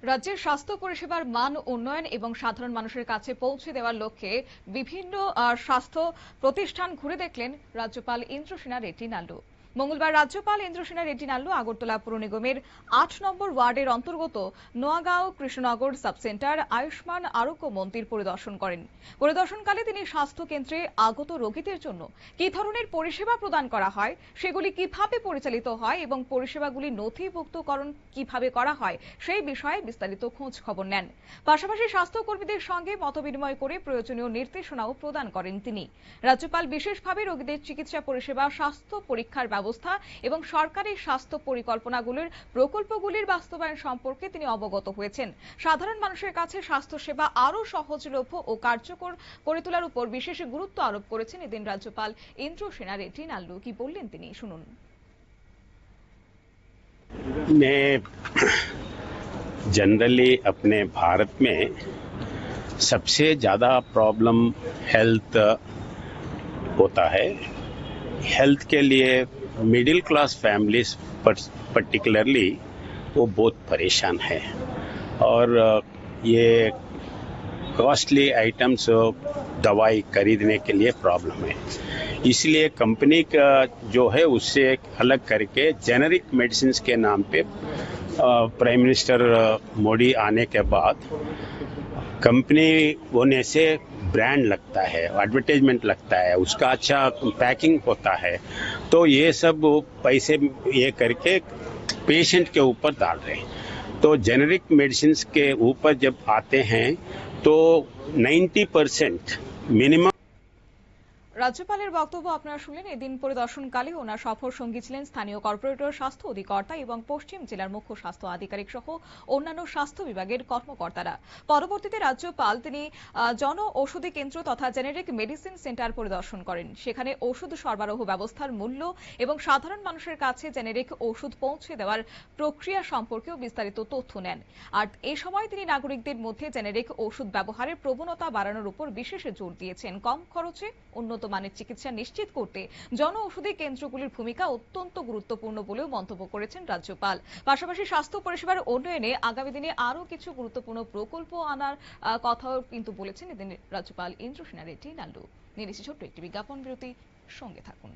রাজ্যের স্বাস্থ্য পরিষেবার মান উন্নয়ন এবং সাধারণ মানুষের কাছে পৌঁছে দেওয়ার লক্ষ্যে বিভিন্ন স্বাস্থ্য প্রতিষ্ঠান ঘুরে দেখলেন রাজ্যপাল ইন্দ্রসেনা রেড্ডি নাল্লু। মঙ্গলবার রাজ্যপাল ইন্দ্রসেনা রেড্ডি নাল্লু আগরতলা পুর নিগমের ৮ নম্বর ওয়ার্ডের অন্তর্গত নোয়াগাঁও কৃষ্ণনগর সাবসেন্টার আয়ুষ্মান আরোগ্য মন্দির পরিদর্শন করেন। পরিদর্শনকালে তিনি স্বাস্থ্য কেন্দ্রে আগত রোগীদের জন্য কি ধরনের পরিষেবা প্রদান করা হয়, সেগুলি কিভাবে পরিচালিত হয় এবং পরিষেবাগুলি নথিভুক্তকরণ কিভাবে করা হয় সেই বিষয়ে বিস্তারিত খোঁজ খবর নেন। পাশাপাশি স্বাস্থ্যকর্মীদের সঙ্গে মতবিনিময় করে প্রয়োজনীয় নির্দেশনাও প্রদান করেন তিনি। রাজ্যপাল বিশেষভাবে রোগীদের চিকিৎসা পরিষেবা, স্বাস্থ্য পরীক্ষার ব্যবস্থা এবং সরকারি স্বাস্থ্য পরিকল্পনাগুলির প্রকল্পগুলির বাস্তবায়ন সম্পর্কে তিনি অবগত হয়েছেন। সাধারণ মানুষের কাছে স্বাস্থ্যসেবা আরও সহজলভ্য ও কার্যকর করে তোলার উপর বিশেষ গুরুত্ব আরোপ করেছেন এদিন রাজ্যপাল ইন্দ্রসেনা রেড্ডি নাল্লু। কি বললেন তিনি, শুনুন। मैं जनरली अपने भारत में सबसे ज़्यादा प्रॉब्लम हेल्थ होता है। हेल्थ के लिए मिडिल क्लास फैमिलीज पर्टिकुलरली वो बहुत परेशान है और ये कॉस्टली आइटम्स दवाई खरीदने के लिए प्रॉब्लम है। इसलिए कंपनी का जो है उससे अलग करके जेनरिक मेडिसिन के नाम पे प्राइम मिनिस्टर मोदी आने के बाद कंपनी होने से ब्रांड लगता है, एडवर्टाइजमेंट लगता है, उसका अच्छा पैकिंग होता है, तो ये सब पैसे ये करके पेशेंट के ऊपर डाल रहे हैं। तो जेनरिक मेडिसिन के ऊपर जब आते हैं तो 90% मिनिमम। রাজ্যপালের বক্তব্য আপনারা শুনলেন। এদিন পরিদর্শনকালে ওনার সফর সঙ্গী ছিলেন স্থানীয় কর্পোরেটর, স্বাস্থ্য অধিকর্তা এবং পশ্চিম জেলার মুখ্য স্বাস্থ্য আধিকারিক সহ অন্যান্য স্বাস্থ্য বিভাগের কর্মকর্তারা। পরবর্তীতে রাজ্যপাল তিনি জন ঔষধি কেন্দ্র তথা জেনেরিক মেডিসিন সেন্টার পরিদর্শন করেন। সেখানে ওষুধ সরবরাহ ব্যবস্থার মূল্য এবং সাধারণ মানুষের কাছে জেনেরিক ওষুধ পৌঁছে দেওয়ার প্রক্রিয়া সম্পর্কেও বিস্তারিত তথ্য নেন। আর এ সময় তিনি নাগরিকদের মধ্যে জেনেরিক ওষুধ ব্যবহারের প্রবণতা বাড়ানোর উপর বিশেষ জোর দিয়েছেন। কম খরচে উন্নত মানের চিকিৎসা নিশ্চিত করতে জন ঔষধি কেন্দ্রগুলির ভূমিকা অত্যন্ত গুরুত্বপূর্ণ বলেও মন্তব্য করেছেন রাজ্যপাল। পাশাপাশি স্বাস্থ্য পরিষেবার উন্নয়নে আগামী দিনে আরও কিছু গুরুত্বপূর্ণ প্রকল্প আনার কথাও কিন্তু বলেছেন এদিন রাজ্যপাল ইন্দ্রসেনা রেড্ডি নাল্লু। নিয়ে নিচ্ছি ছোট্ট একটি বিজ্ঞাপন বিরতি, সঙ্গে থাকুন।